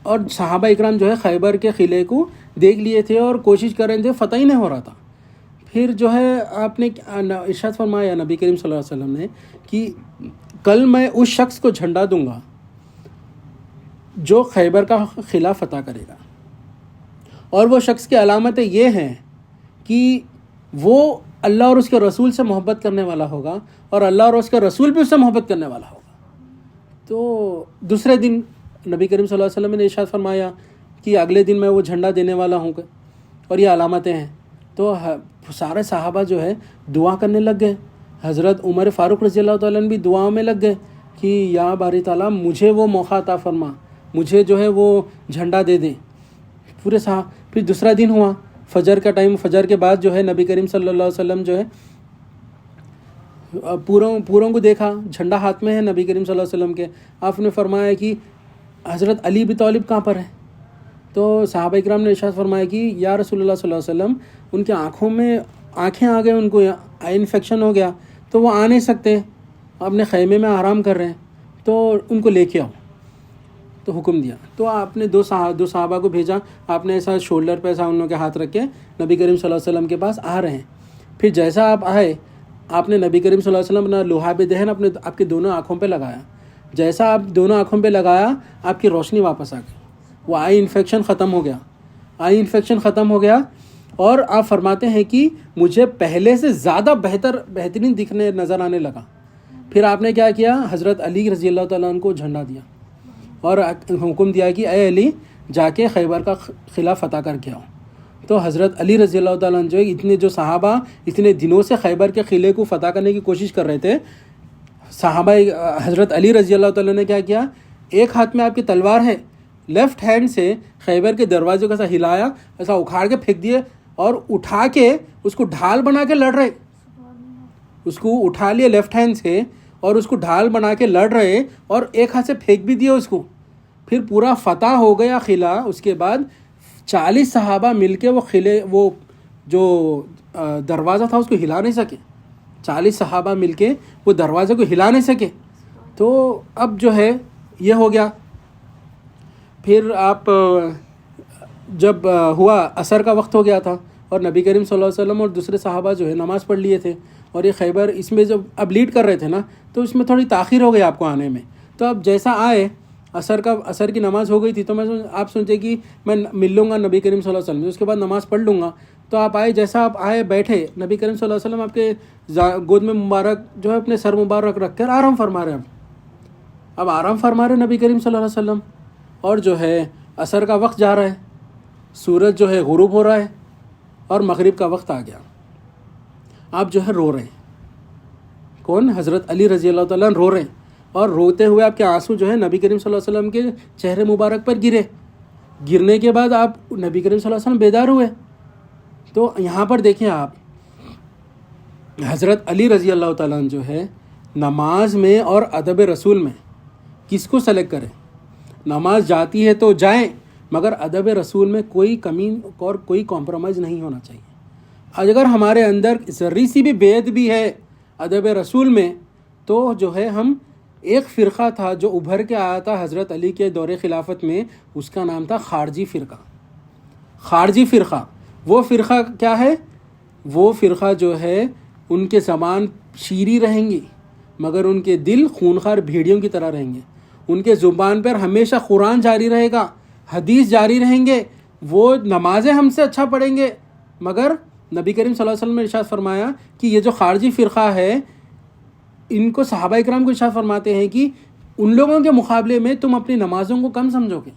اور صحابہ اکرام جو ہے خیبر کے قلعے کو دیکھ لیے تھے اور کوشش کر رہے تھے, فتح ہی نہیں ہو رہا تھا. پھر جو ہے آپ نے ارشاد فرمایا نبی کریم صلی اللہ علیہ وسلم نے کہ کل میں اس شخص کو جھنڈا دوں گا جو خیبر کا قلعہ فتح کرے گا, اور وہ شخص کی علامتیں یہ ہیں کہ وہ اللہ اور اس کے رسول سے محبت کرنے والا ہوگا, اور اللہ اور اس کے رسول بھی اس سے محبت کرنے والا ہوگا. تو دوسرے دن نبی کریم صلی اللہ علیہ وسلم نے ارشاد فرمایا کہ اگلے دن میں وہ جھنڈا دینے والا ہوں, اور یہ علامتیں ہیں. تو سارے صحابہ جو ہے دعا کرنے لگ گئے. حضرت عمر فاروق رضی اللہ تعالیٰ نے بھی دعاؤں میں لگ گئے کہ یا باری تعالیٰ مجھے وہ موقع عطا فرما, مجھے جو ہے وہ جھنڈا دے دیں. پھر دوسرا دن ہوا, فجر کا ٹائم, فجر کے بعد جو ہے نبی کریم صلی اللہ علیہ وسلم جو ہے پوروں کو دیکھا, جھنڈا ہاتھ میں ہے نبی کریم صلی اللہ علیہ وسلم کے. آپ نے فرمایا کہ حضرت علی بن طالب کہاں پر ہے؟ تو صحابہ اکرام نے ارشاد فرمایا کہ یا رسول اللہ صلی اللہ علیہ وسلم, ان کے آنکھوں میں آنکھیں آ گئے, ان کو آئی انفیکشن ہو گیا, تو وہ آ نہیں سکتے, اپنے خیمے میں آرام کر رہے ہیں, تو ان کو لے کے آؤ. تو حکم دیا. تو آپ نے دو صحابہ کو بھیجا, آپ نے ایسا شولڈر پہ ایسا ان لوگوں کے ہاتھ رکھ کے نبی کریم صلی اللہ علیہ وسلم کے پاس آ رہے ہیں. پھر جیسا آپ آئے, آپ نے نبی کریم صلی اللہ علیہ وسلم اپنا لوہاب دہن آپ کے دونوں آنکھوں پہ لگایا. جیسا آپ دونوں آنکھوں پہ لگایا, آپ کی روشنی واپس آ گئی, وہ آئی انفیکشن ختم ہو گیا. اور آپ فرماتے ہیں کہ مجھے پہلے سے زیادہ بہترین دکھنے نظر آنے لگا. پھر آپ نے کیا کیا, حضرت علی رضی اللہ تعالیٰ عنہ کو جھنڈا دیا اور حکم دیا کہ اے علی جا کے خیبر کا قلعہ فتح کر کے آؤ. تو حضرت علی رضی اللہ تعالیٰ عنہ جو صحابہ اتنے دنوں سے خیبر کے قلعے کو فتح کرنے کی کوشش کر رہے تھے, صحابہ حضرت علی رضی اللہ تعالیٰ نے کیا کیا, ایک ہاتھ میں آپ کی تلوار ہے, لیفٹ ہینڈ سے خیبر کے دروازے کو ایسا ہلایا, ایسا اکھاڑ کے پھینک دیے, اور اٹھا کے اس کو ڈھال بنا کے لڑ رہے. اس کو اٹھا لیا لیفٹ ہینڈ سے اور اس کو ڈھال بنا کے لڑ رہے, اور ایک ہاتھ سے پھینک بھی دیا اس کو. پھر پورا فتح ہو گیا قلعہ. اس کے بعد 40 صحابہ مل کے وہ جو دروازہ تھا اس کو ہلا نہیں سکے. 40 صحابہ مل کے وہ دروازے کو ہلا نہیں سکے. تو اب جو ہے یہ ہو گیا. پھر آپ جب ہوا عصر کا وقت ہو گیا تھا اور نبی کریم صلی اللہ علیہ وسلم اور دوسرے صحابہ جو ہے نماز پڑھ لیے تھے, اور یہ خیبر اس میں جب اب لیڈ کر رہے تھے نا, تو اس میں تھوڑی تاخیر ہو گئی آپ کو آنے میں. تو اب جیسا آئے عصر کی نماز ہو گئی تھی, تو آپ سوچے کہ میں مل لوں گا نبی کریم صلی اللہ علیہ وسلم, اس کے بعد نماز پڑھ لوں گا. تو آپ آئے, جیسا آپ آئے بیٹھے, نبی کریم صلی اللہ علیہ وسلم آپ کے گود میں مبارک جو ہے اپنے سر مبارک رکھ کر آرام فرما رہے ہیں. اب آرام فرما رہے نبی کریم صلی اللہ علیہ وسلم, اور جو ہے عصر کا وقت جا رہا ہے, سورج جو ہے غروب ہو رہا ہے, اور مغرب کا وقت آ گیا. آپ جو ہے رو رہے ہیں. کون؟ حضرت علی رضی اللہ تعالیٰ عنہ رو رہے ہیں, اور روتے ہوئے آپ کے آنسو جو ہے نبی کریم صلی اللہ علیہ وسلم کے چہرے مبارک پر گرے. گرنے کے بعد آپ نبی کریم صلی اللہ علیہ وسلم بیدار ہوئے. تو یہاں پر دیکھیں آپ, حضرت علی رضی اللہ تعالیٰ عنہ جو ہے نماز میں اور ادب رسول میں کس کو سلیکٹ کریں؟ نماز جاتی ہے تو جائیں, مگر ادب رسول میں کوئی کمی اور کوئی کمپرومائز نہیں ہونا چاہیے. اگر ہمارے اندر ذرّی سی بھی بیعت بھی ہے ادب رسول میں, تو جو ہے ہم ایک فرقہ تھا جو ابھر کے آیا تھا حضرت علی کے دور خلافت میں, اس کا نام تھا خارجی فرقہ. خارجی فرقہ, وہ فرقہ کیا ہے؟ وہ فرقہ جو ہے ان کے زبان شیریں رہیں گی, مگر ان کے دل خونخوار بھیڑیوں کی طرح رہیں گے. ان کے زبان پر ہمیشہ قرآن جاری رہے گا, حدیث جاری رہیں گے. وہ نمازیں ہم سے اچھا پڑھیں گے, مگر نبی کریم صلی اللہ علیہ وسلم نے ارشاد فرمایا کہ یہ جو خارجی فرقہ ہے, ان کو صحابہ اکرام کو ارشاد فرماتے ہیں کہ ان لوگوں کے مقابلے میں تم اپنی نمازوں کو کم سمجھو گے,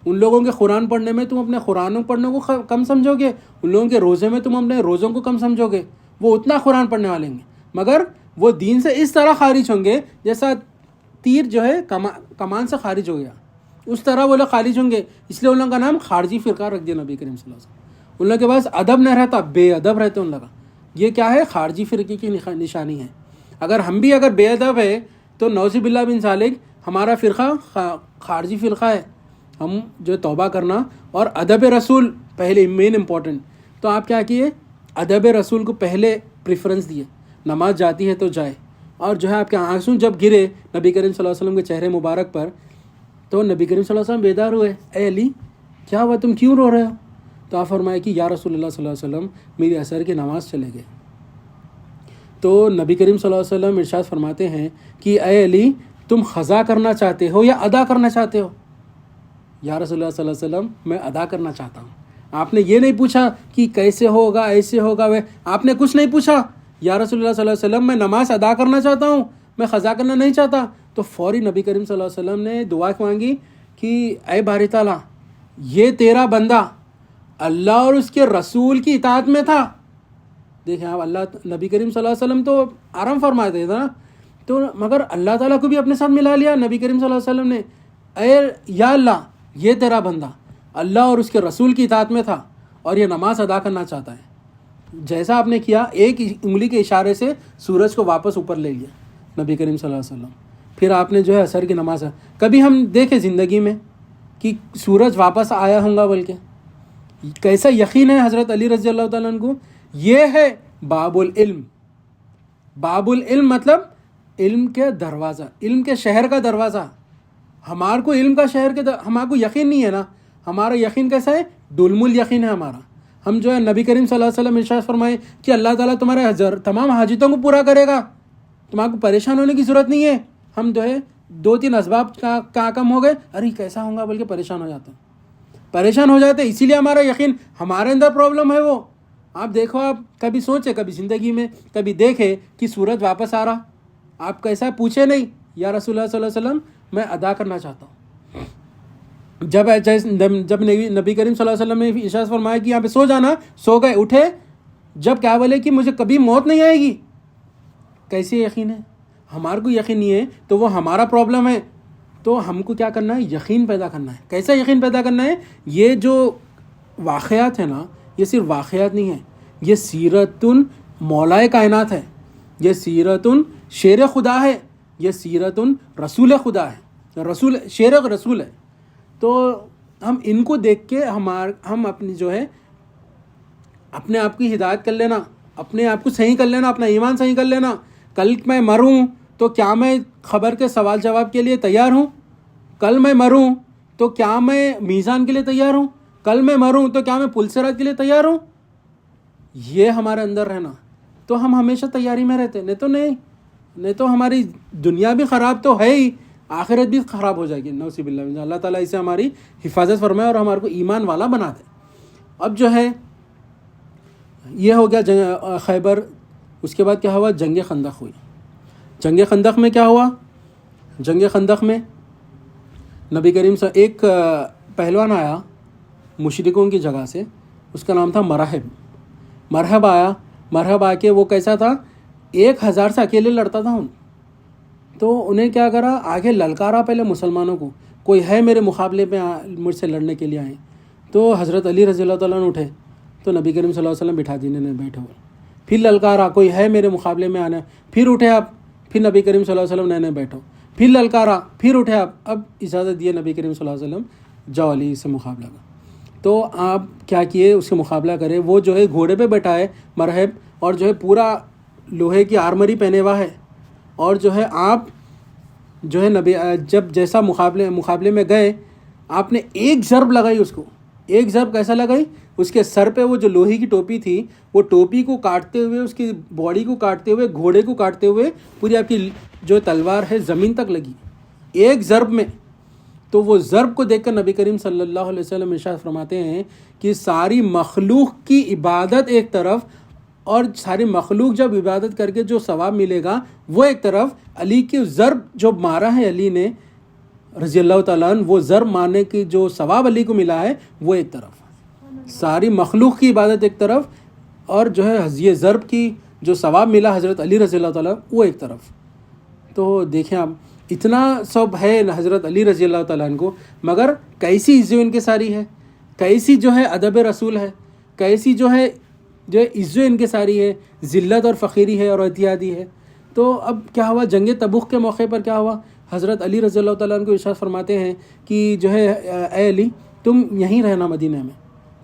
ان لوگوں کے قرآن پڑھنے میں تم اپنے قرآن پڑھنے کو کم سمجھو گے, ان لوگوں کے روزے میں تم اپنے روزوں کو کم سمجھو گے. وہ اتنا قرآن پڑھنے والے ہیں, مگر وہ دین سے اس طرح خارج ہوں گے جیسا تیر جو ہے کمان سے خارج ہو گیا, اس طرح وہ لوگ خارج ہوں گے. اس لیے ان لوگوں کا نام خارجی فرقہ رکھ دیا نبی کریم صلی اللہ علیہ وسلم. ان لوگوں کے پاس ادب نہیں رہتا, بے ادب رہتے ان لوگ. یہ کیا ہے؟ خارجی فرقے کی نشانی ہے. اگر ہم بھی اگر بے ادب ہے تو نعوذ باللہ بن ذالک ہمارا فرقہ خارجی فرقہ ہے. ہم جو توبہ کرنا, اور ادب رسول پہلے مین امپورٹنٹ. تو آپ کیا کیے؟ ادب رسول کو پہلے پریفرنس دیے. نماز جاتی ہے تو جائے. اور جو ہے آپ کے آنسو جب گرے نبی کریم صلی اللہ علیہ وسلم کے چہرے مبارک پر, تو نبی کریم صلی اللہ علیہ وسلم بیدار ہوئے. اے علی, کیا ہوا, تم کیوں رو رہے ہو؟ تو آپ فرمائے کہ یا رسول اللہ صلی اللہ علیہ وسلم, میری عصر کی نماز چلے گئے. تو نبی کریم صلی اللہ علیہ وسلم ارشاد فرماتے ہیں کہ اے علی, تم قضا کرنا چاہتے ہو یا ادا کرنا چاہتے ہو؟ یا رسول اللہ صلی اللہ علیہ وسلم, میں ادا کرنا چاہتا ہوں. آپ نے یہ نہیں پوچھا کہ کیسے ہوگا, ایسے ہوگا, آپ نے کچھ نہیں پوچھا. یا رسول اللہ صلی اللہ علیہ وسلم, میں نماز ادا کرنا چاہتا ہوں, میں قضا کرنا نہیں چاہتا. تو فوری نبی کریم صلی اللہ علیہ وسلم نے دعا مانگی کہ اے باری تعالیٰ, یہ تیرا بندہ اللہ اور اس کے رسول کی اطاعت میں تھا. دیکھیں آپ, نبی کریم صلی اللہ علیہ وسلم تو آرام فرماتے تھے نا, تو مگر اللہ تعالیٰ کو بھی اپنے ساتھ ملا لیا نبی کریم صلی اللہ علیہ وسلم نے. اے یا اللہ, یہ تیرا بندہ اللہ اور اس کے رسول کی اطاعت میں تھا, اور یہ نماز ادا کرنا چاہتا ہے. جیسا آپ نے کیا, ایک انگلی کے اشارے سے سورج کو واپس اوپر لے لیا نبی کریم صلی اللہ علیہ وسلم. پھر آپ نے جو ہے عصر کی نماز, کبھی ہم دیکھیں زندگی میں کہ سورج واپس آیا ہوں گا, بلکہ کیسا یقین ہے حضرت علی رضی اللہ تعالیٰ عنہ کو. یہ ہے باب العلم. باب العلم مطلب علم کے دروازہ, علم کے شہر کا دروازہ. ہمارے کو علم کا شہر کے ہمارے کو یقین نہیں ہے نا. ہمارا یقین کیسا ہے؟ ڈلمل یقین ہے ہمارا. ہم جو ہے نبی کریم صلی اللہ علیہ وسلم ارشاد فرمائے کہ اللہ تعالیٰ تمہارے تمام حاجتوں کو پورا کرے گا, تمہارے کو پریشان ہونے کی ضرورت نہیں ہے. ہم جو ہے 2-3 اسباب کا کم ہو گئے, ارے کیسا ہوں گا, بلکہ پریشان ہو جاتے. اسی لیے ہمارا یقین, ہمارے اندر پرابلم ہے وہ. آپ دیکھو, آپ کبھی سوچے, کبھی زندگی میں کبھی دیکھے کہ سورج واپس آ رہا, آپ کیسا پوچھے نہیں, یا رسول اللہ صلی اللہ علیہ وسلم, میں ادا کرنا چاہتا ہوں. جب نبی کریم صلی اللہ علیہ وسلم نے ارشاد فرمایا کہ یہاں پہ سو جانا, سو گئے, اٹھے, جب کیا بولے کہ مجھے کبھی موت نہیں آئے گی. کیسے یقین ہے؟ ہمارے کو یقین نہیں ہے تو وہ ہمارا پرابلم ہے. تو ہم کو کیا کرنا ہے؟ یقین پیدا کرنا ہے. کیسا یقین پیدا کرنا ہے؟ یہ جو واقعات ہیں نا, یہ صرف واقعات نہیں ہیں, یہ سیرت مولا کائنات ہے, یہ سیرت شیر خدا ہے, یہ سیرت رسول خدا ہے, شیر رسول ہے. تو ہم ان کو دیکھ کے ہم اپنی جو ہے اپنے آپ کی ہدایت کر لینا، اپنے آپ کو صحیح کر لینا، اپنا ایمان صحیح کر لینا. کل میں مروں تو کیا میں خبر کے سوال جواب کے لیے تیار ہوں؟ کل میں مروں تو کیا میں میزان کے لیے تیار ہوں؟ کل میں مروں تو کیا میں پل صراط کے لیے تیار ہوں؟ یہ ہمارے اندر رہنا تو ہم ہمیشہ تیاری میں رہتے. نہیں تو ہماری دنیا بھی خراب تو ہے ہی، آخرت بھی خراب ہو جائے گی. نعوذ باللہ. اللہ تعالیٰ اسے ہماری حفاظت فرمائے اور ہمارے کو ایمان والا بنا دے. اب جو ہے یہ ہو گیا خیبر. اس کے بعد کیا ہوا؟ جنگ خندق ہوئی. جنگ خندق میں کیا ہوا؟ جنگ خندق میں نبی کریم سے ایک پہلوان آیا مشرکوں کی جگہ سے، اس کا نام تھا مرحب آیا. مرحب آ کے وہ کیسا تھا؟ 1000 سے اکیلے لڑتا تھا. تو انہیں کیا کرا؟ آگے للکارا پہلے مسلمانوں کو، کوئی ہے میرے مقابلے پہ مجھ سے لڑنے کے لیے آئے. تو حضرت علی رضی اللہ تعالیٰ عنہ اٹھے تو نبی کریم صلی اللہ علیہ وسلم بٹھا دینے نے بیٹھے ہوئے. پھر للکارا کوئی ہے میرے مقابلے میں آنا، پھر اٹھے آپ. پھر نبی کریم صلی اللہ علیہ وسلم نہیں بیٹھو. پھر للکارا، پھر اٹھے آپ. اب اجازت دیے نبی کریم صلی اللہ علیہ وسلم، جاؤ علی سے مقابلہ کر. تو آپ کیا کیے؟ اس سے مقابلہ کرے. وہ جو ہے گھوڑے پہ بیٹھا ہے مرحب، اور جو ہے پورا لوہے کی آرمری پہنے ہوا ہے. اور جو ہے آپ جو ہے نبی جب جیسا مقابلے میں گئے، آپ نے ایک ضرب لگائی اس کو. ایک ضرب کیسا لگائی؟ اس کے سر پہ وہ جو لوہے کی ٹوپی تھی، وہ ٹوپی کو کاٹتے ہوئے، اس کی باڈی کو کاٹتے ہوئے، گھوڑے کو کاٹتے ہوئے پوری آپ کی جو تلوار ہے زمین تک لگی ایک ضرب میں. تو وہ ضرب کو دیکھ کر نبی کریم صلی اللہ علیہ وسلم ارشاد فرماتے ہیں کہ ساری مخلوق کی عبادت ایک طرف، اور ساری مخلوق جب عبادت کر کے جو ثواب ملے گا وہ ایک طرف، علی کی ضرب جو مارا ہے علی نے رضی اللہ تعالیٰ عنہ، وہ ضرب مارنے کی جو ثواب علی کو ملا ہے وہ ایک طرف. ساری مخلوق کی عبادت ایک طرف، اور جو ہے یہ ضرب کی جو ثواب ملا حضرت علی رضی اللہ تعالیٰ وہ ایک طرف. تو دیکھیں آپ اتنا سب ہے حضرت علی رضی اللہ تعالیٰ عنہ کو، مگر کیسی عزت ان کے ساری ہے، کیسی جو ہے ادب رسول ہے، کیسی جو ہے عزت ان کے ساری ہے، ذلت اور فقیری ہے اور اتحادی ہے. تو اب کیا ہوا؟ جنگ تبوک کے موقع پر کیا ہوا؟ حضرت علی رضی اللہ تعالیٰ عنہ کو ارشاد فرماتے ہیں کہ جو ہے اے علی تم یہیں رہنا مدینہ میں،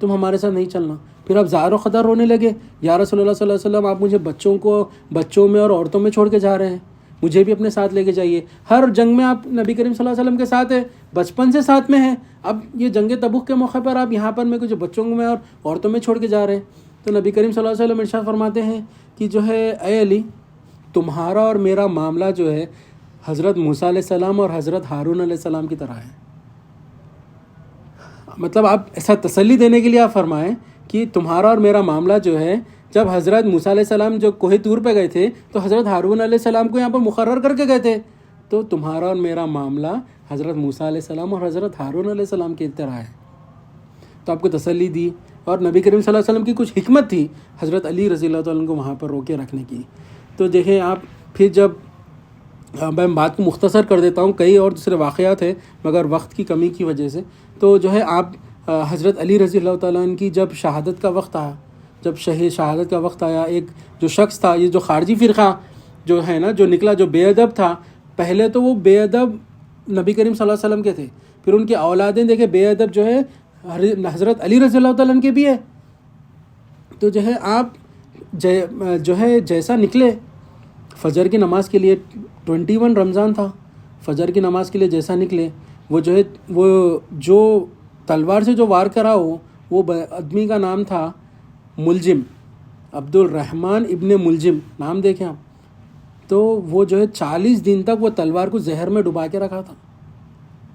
تم ہمارے ساتھ نہیں چلنا. پھر آپ زار و قدر رونے لگے، یا رسول اللہ صلی اللہ علیہ وسلم آپ مجھے بچوں میں اور عورتوں میں چھوڑ کے جا رہے ہیں، مجھے بھی اپنے ساتھ لے کے جائیے. ہر جنگ میں آپ نبی کریم صلی اللہ علیہ وسلم کے ساتھ ہے، بچپن سے ساتھ میں ہیں. اب یہ جنگ تبوک کے موقع پر آپ یہاں پر میں کچھ بچوں میں اور عورتوں میں چھوڑ کے جا رہے ہیں. تو نبی کریم صلی اللہ علیہ وسلم ارشاد فرماتے ہیں کہ جو ہے اے علی تمہارا اور میرا معاملہ جو ہے حضرت موسیٰ علیہ السلام اور حضرت ہارون علیہ السلام کی طرح ہے. مطلب آپ ایسا تسلی دینے کے لیے آپ فرمائیں کہ تمہارا اور میرا معاملہ جو ہے، جب حضرت موسیٰ علیہ السلام جو کوہ طور پہ گئے تھے تو حضرت ہارون علیہ السلام کو یہاں پر مقرر کر کے گئے تھے. تو تمہارا اور میرا معاملہ حضرت موسیٰ علیہ السلام اور حضرت ہارون علیہ السلام کی طرح ہے. تو آپ کو تسلی دی. اور نبی کریم صلی اللہ علیہ وسلم کی کچھ حکمت تھی حضرت علی رضی اللہ تعالیٰ عنہ کو وہاں پر روکے رکھنے کی. تو دیکھیں آپ پھر جب میں بات کو مختصر کر دیتا ہوں، کئی اور دوسرے واقعات ہیں مگر وقت کی کمی کی وجہ سے. تو جو ہے آپ حضرت علی رضی اللہ تعالیٰ عنہ کی جب شہادت کا وقت آیا، جب شہادت کا وقت آیا، ایک جو شخص تھا، یہ جو خارجی فرقہ جو ہے نا جو نکلا، جو بے ادب تھا، پہلے تو وہ بے ادب نبی کریم صلی اللہ علیہ وسلم کے تھے، پھر ان کی اولادیں دیکھے بے ادب جو ہے حضرت علی رضی اللہ تعالیٰ عنہ کے بھی ہے. تو جو ہے آپ جو ہے جیسا نکلے فجر کی نماز کے لیے، 21 رمضان تھا، فجر کی نماز کے لیے جیسا نکلے، وہ جو ہے وہ جو تلوار سے جو وار کرا ہو، وہ آدمی کا نام تھا ملجم، عبد الرحمن ابن ملجم نام دیکھیں آپ. تو وہ جو ہے 40 دن تک وہ تلوار کو زہر میں ڈبا کے رکھا تھا،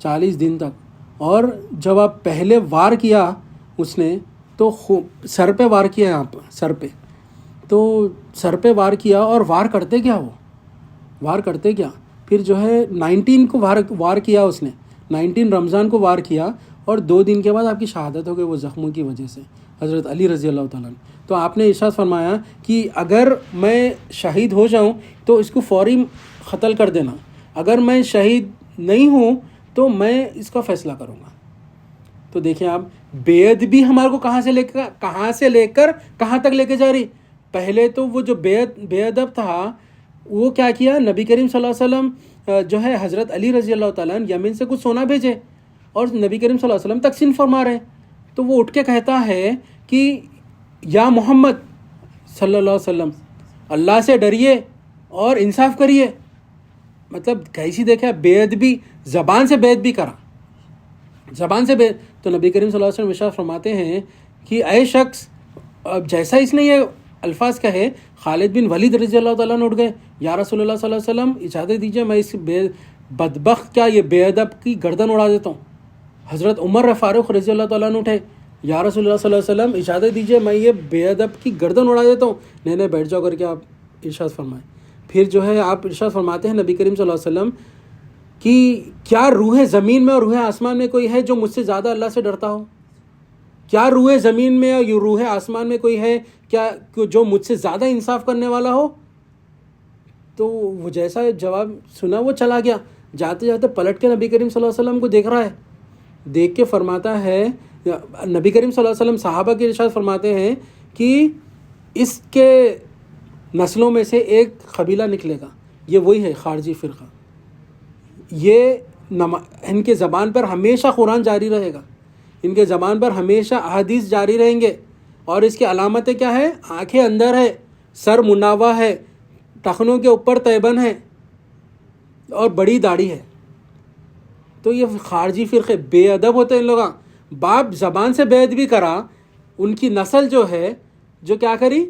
40 دن تک. اور جب آپ پہلے وار کیا اس نے تو سر پہ وار کیا، یہاں پر سر پہ، تو سر پہ وار کیا. اور وار کرتے کیا پھر جو ہے 19 کو وار کیا اس نے، 19 رمضان کو وار کیا، اور 2 دن کے بعد آپ کی شہادت ہو گئی وہ زخموں کی وجہ سے، حضرت علی رضی اللہ تعالیٰ عنہ. تو آپ نے ارشاد فرمایا کہ اگر میں شہید ہو جاؤں تو اس کو فوری قتل کر دینا، اگر میں شہید نہیں ہوں تو میں اس کا فیصلہ کروں گا. تو دیکھیں آپ بے ادبی ہمارے کو کہاں سے لے کر کہاں تک لے کے جا رہی. پہلے تو وہ جو بے ادب تھا وہ کیا کیا، نبی کریم صلی اللہ علیہ وسلم جو ہے حضرت علی رضی اللہ تعالیٰ عنہ یمن سے کچھ سونا بھیجے اور نبی کریم صلی اللہ علیہ وسلم تقسیم فرما رہے. تو وہ اٹھ کے کہتا ہے کہ یا محمد صلی اللہ علیہ وسلم اللہ سے ڈریے اور انصاف کریے. مطلب کیسی دیکھا بے ادبی, زبان سے بے ادبی کرا, زبان سے تو نبی کریم صلی اللہ علیہ وسلم ارشاد فرماتے ہیں کہ اے شخص, جیسا اس نے یہ الفاظ کہے, خالد بن ولید رضی اللہ تعالیٰ عنہ اٹھ گئے, یا رسول اللہ صلی اللہ علیہ وسلم اجازت دیجیے میں اس بدبخت کیا یہ بے ادب کی گردن اڑا دیتا ہوں. حضرت عمر فاروق رضی اللہ تعالیٰ عنہ اٹھے, یا رسول اللہ صلی اللہ علیہ وسلم اجازت دیجیے میں یہ بے ادب کی گردن اڑا دیتا ہوں. نہیں بیٹھ جاؤ کر کے آپ ارشاد فرمائیں. پھر جو ہے آپ ارشاد فرماتے ہیں نبی کریم صلی اللہ علیہ وسلم کہ کیا روح زمین میں اور روح آسمان میں کوئی ہے جو مجھ سے زیادہ اللہ سے ڈرتا ہو؟ کیا روح زمین میں اور روح آسمان میں کوئی ہے کیا جو مجھ سے زیادہ انصاف کرنے والا ہو؟ تو وہ جیسا جواب سنا وہ چلا گیا. جاتے جاتے پلٹ کے نبی کریم صلی اللہ علیہ وسلم کو دیکھ رہا ہے, دیکھ کے فرماتا ہے, نبی کریم صلی اللہ علیہ وسلم صحابہ کے ارشاد فرماتے ہیں کہ اس کے نسلوں میں سے ایک قبیلہ نکلے گا, یہ وہی ہے خارجی فرقہ. یہ ان کے زبان پر ہمیشہ قرآن جاری رہے گا, ان کے زبان پر ہمیشہ احادیث جاری رہیں گے, اور اس کی علامتیں کیا ہے؟ آنکھیں اندر ہے, سر مناوا ہے, ٹخنوں کے اوپر تیبن ہے اور بڑی داڑھی ہے. تو یہ خارجی فرقے بے ادب ہوتے ہیں ان لوگاں. باپ زبان سے بے ادبی کرا, ان کی نسل جو ہے جو کیا کری,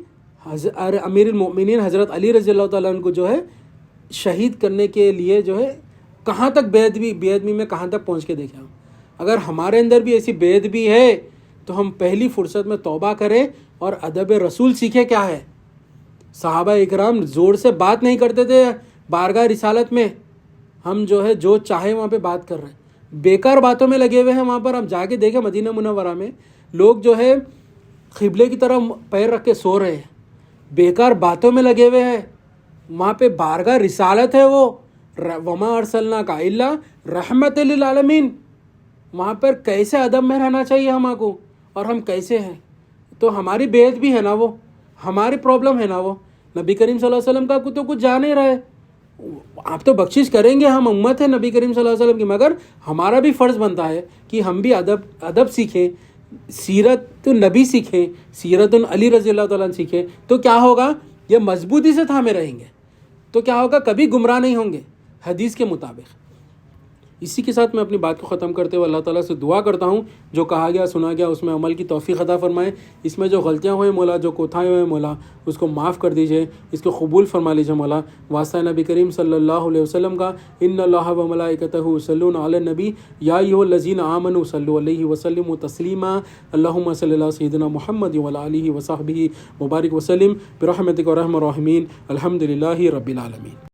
امیر المؤمنین حضرت علی رضی اللہ تعالیٰ عنہ کو جو ہے شہید کرنے کے لیے جو ہے کہاں تک بے ادبی میں کہاں تک پہنچ کے دیکھا. اگر ہمارے اندر بھی ایسی بے ادبی ہے تو ہم پہلی فرصت میں توبہ کریں اور ادب رسول سیکھیں. کیا ہے؟ صحابہ اکرام زور سے بات نہیں کرتے تھے بارگاہ رسالت میں, ہم جو ہے جو چاہے وہاں پہ بات کر رہے ہیں, بیکار باتوں میں لگے ہوئے ہیں. وہاں پر ہم جا کے دیکھیں مدینہ منورہ میں لوگ جو ہے قبلے کی طرف پیر رکھ کے سو رہے ہیں, بیکار باتوں میں لگے ہوئے ہیں. وہاں پہ بارگاہ رسالت ہے, وہ وما ارسلناک الا رحمت للعالمین. وہاں پر کیسے ادب میں رہنا چاہیے ہم کو, اور ہم کیسے ہیں؟ تو ہماری بے ادبی ہے نا, وہ ہماری پرابلم ہے نا. وہ نبی کریم صلی اللہ علیہ وسلم کا تو کچھ جان نہیں رہے. آپ تو بخشش کریں گے, ہم امت ہے نبی کریم صلی اللہ علیہ وسلم کی, مگر ہمارا بھی فرض بنتا ہے کہ ہم بھی ادب سیکھیں, سیرت النبی سیکھیں, سیرت علی رضی اللہ تعالیٰ سیکھیں. تو کیا ہوگا؟ یہ مضبوطی سے تھامے رہیں گے تو کیا ہوگا؟ کبھی گمراہ نہیں ہوں گے حدیث کے مطابق. اسی کے ساتھ میں اپنی بات کو ختم کرتے ہوئے اللہ تعالیٰ سے دعا کرتا ہوں جو کہا گیا سنا گیا اس میں عمل کی توفیق عطا فرمائے. اس میں جو غلطیاں ہوئیں مولا, جو کوتاہی ہوئے مولا, اس کو معاف کر دیجئے, اس کو قبول فرما لیجئے مولا. واسطہ نبی کریم صلی اللہ علیہ وسلم کا, ان اللہ و ملائکتہ یصلون علی النبی یا ایھا الذین آمنوا صلوا علیہ وسلموا تسلیما. اللہم صلی علی سیدنا محمد وعلی آلہ وصحبہ وبارک وسلم برحمتک ارحم الراحمین. الحمد للہ رب العالمین.